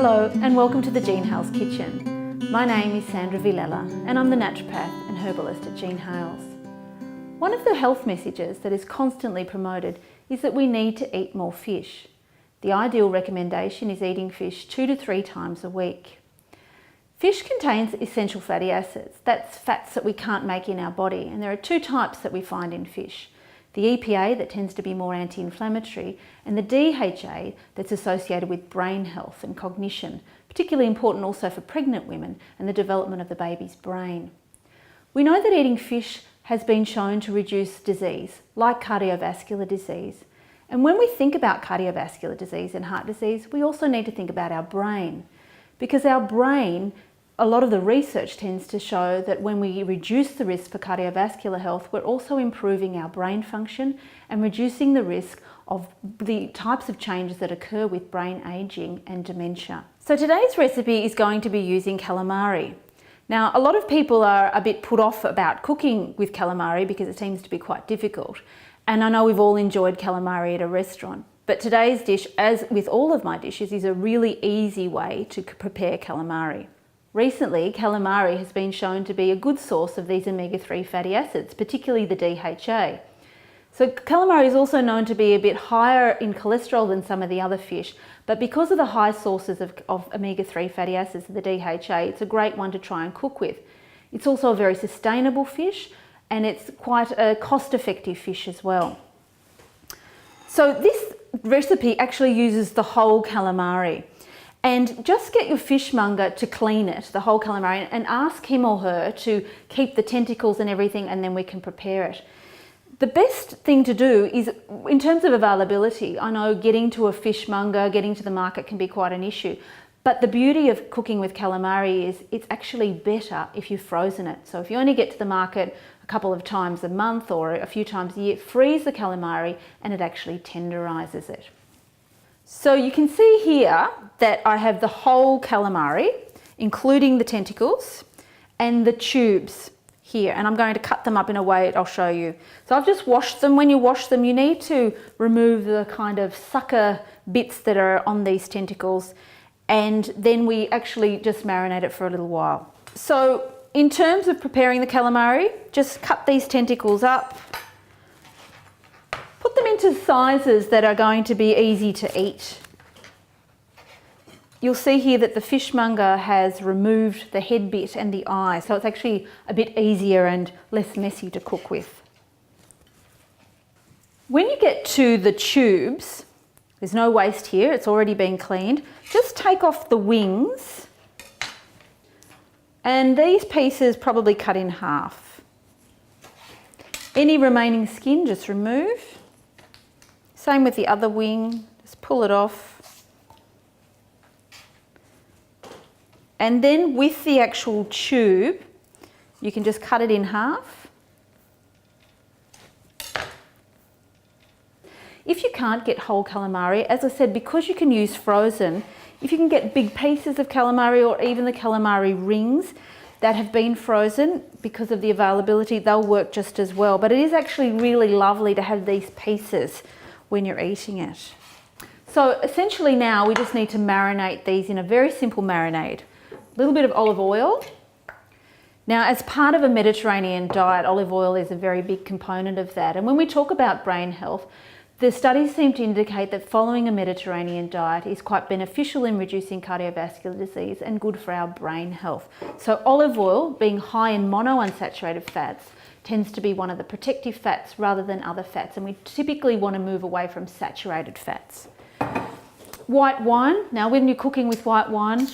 Hello and welcome to the Jean Hales Kitchen. My name is Sandra Villella and I'm the naturopath and herbalist at Jean Hales. One of the health messages that is constantly promoted is that we need to eat more fish. The ideal recommendation is eating fish 2 to 3 times a week. Fish contains essential fatty acids. That's fats that we can't make in our body, and there are 2 types that we find in fish. The EPA that tends to be more anti-inflammatory, and the DHA that's associated with brain health and cognition, particularly important also for pregnant women and the development of the baby's brain. We know that eating fish has been shown to reduce disease, like cardiovascular disease. And when we think about cardiovascular disease and heart disease, we also need to think about our brain. Because our brain, a lot of the research tends to show that when we reduce the risk for cardiovascular health, we're also improving our brain function and reducing the risk of the types of changes that occur with brain aging and dementia. So today's recipe is going to be using calamari. Now, a lot of people are a bit put off about cooking with calamari because it seems to be quite difficult. And I know we've all enjoyed calamari at a restaurant. But today's dish, as with all of my dishes, is a really easy way to prepare calamari. Recently, calamari has been shown to be a good source of these omega-3 fatty acids, particularly the DHA. So calamari is also known to be a bit higher in cholesterol than some of the other fish, but because of the high sources of omega-3 fatty acids, the DHA, it's a great one to try and cook with. It's also a very sustainable fish, and it's quite a cost-effective fish as well. So this recipe actually uses the whole calamari. And just get your fishmonger to clean it, the whole calamari, and ask him or her to keep the tentacles and everything, and then we can prepare it. The best thing to do is, in terms of availability, I know getting to a fishmonger, getting to the market can be quite an issue. But the beauty of cooking with calamari is it's actually better if you've frozen it. So if you only get to the market a couple of times a month or a few times a year, freeze the calamari and it actually tenderizes it. So you can see here that I have the whole calamari, including the tentacles and the tubes here, and I'm going to cut them up in a way I'll show you. So I've just washed them. When you wash them, you need to remove the kind of sucker bits that are on these tentacles, and then we actually just marinate it for a little while. So in terms of preparing the calamari, just cut these tentacles up. Put them into sizes that are going to be easy to eat. You'll see here that the fishmonger has removed the head bit and the eye, so it's actually a bit easier and less messy to cook with. When you get to the tubes, there's no waste here, it's already been cleaned. Just take off the wings, and these pieces probably cut in half. Any remaining skin just remove. Same with the other wing, just pull it off. And then with the actual tube, you can just cut it in half. If you can't get whole calamari, as I said, because you can use frozen, if you can get big pieces of calamari or even the calamari rings that have been frozen, because of the availability, they'll work just as well. But it is actually really lovely to have these pieces when you're eating it. So essentially now we just need to marinate these in a very simple marinade. A little bit of olive oil. Now, as part of a Mediterranean diet, olive oil is a very big component of that. And when we talk about brain health, the studies seem to indicate that following a Mediterranean diet is quite beneficial in reducing cardiovascular disease and good for our brain health. So olive oil, being high in monounsaturated fats, tends to be one of the protective fats rather than other fats, and we typically want to move away from saturated fats. White wine. Now, when you're cooking with white wine,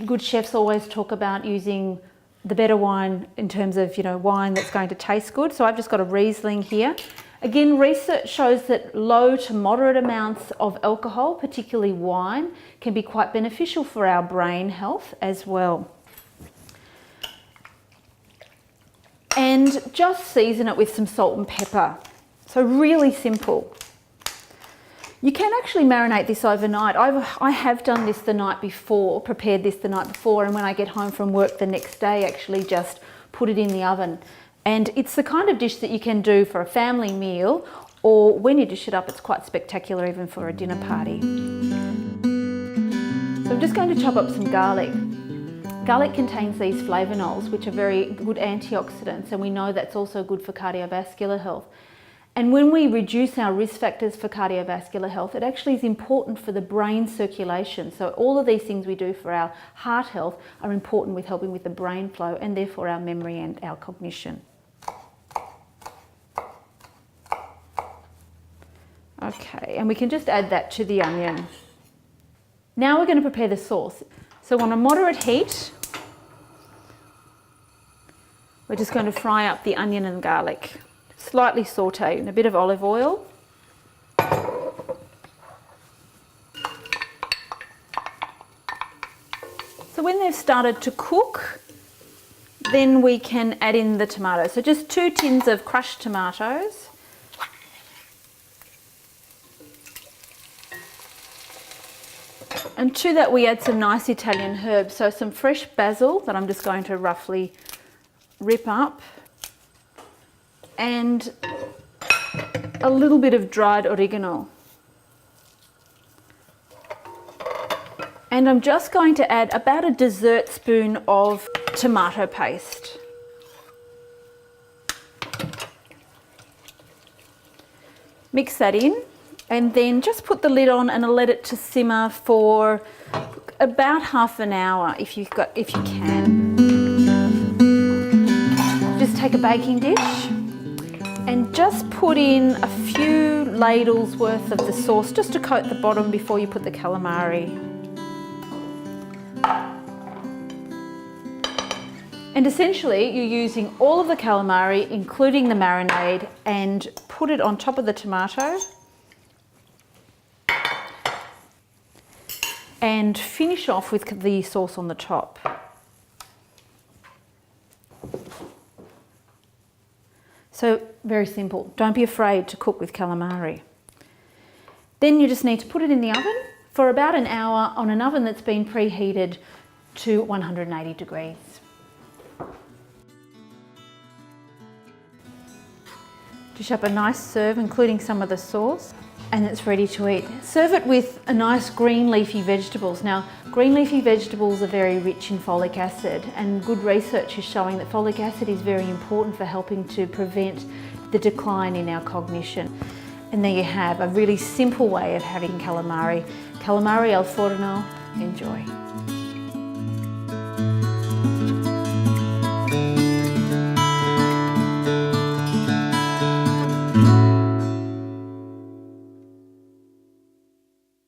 good chefs always talk about using the better wine in terms of, wine that's going to taste good. So I've just got a Riesling here. Again, research shows that low to moderate amounts of alcohol, particularly wine, can be quite beneficial for our brain health as well. And just season it with some salt and pepper. So really simple. You can actually marinate this overnight. I have done this the night before, prepared this the night before, and when I get home from work the next day, actually just put it in the oven. And it's the kind of dish that you can do for a family meal, or when you dish it up, it's quite spectacular even for a dinner party. So I'm just going to chop up some garlic. Garlic contains these flavonols, which are very good antioxidants, and we know that's also good for cardiovascular health. And when we reduce our risk factors for cardiovascular health, it actually is important for the brain circulation. So all of these things we do for our heart health are important with helping with the brain flow and therefore our memory and our cognition. Okay, and we can just add that to the onion. Now we're going to prepare the sauce. So on a moderate heat, we're just going to fry up the onion and garlic. Slightly saute in a bit of olive oil. So when they've started to cook, then we can add in the tomatoes. So just 2 tins of crushed tomatoes. And to that we add some nice Italian herbs. So some fresh basil that I'm just going to roughly rip up, and a little bit of dried oregano. And I'm just going to add about a dessert spoon of tomato paste. Mix that in, and then just put the lid on and let it to simmer for about half an hour if you can. Just take a baking dish and just put in a few ladles worth of the sauce just to coat the bottom before you put the calamari. And essentially you're using all of the calamari, including the marinade, and put it on top of the tomato and finish off with the sauce on the top. So very simple. Don't be afraid to cook with calamari. Then you just need to put it in the oven for about an hour on an oven that's been preheated to 180 degrees. Dish up a nice serve, including some of the sauce, and it's ready to eat. Serve it with a nice green leafy vegetables. Now, green leafy vegetables are very rich in folic acid, and good research is showing that folic acid is very important for helping to prevent the decline in our cognition. And there you have a really simple way of having calamari. Calamari al forno. Enjoy.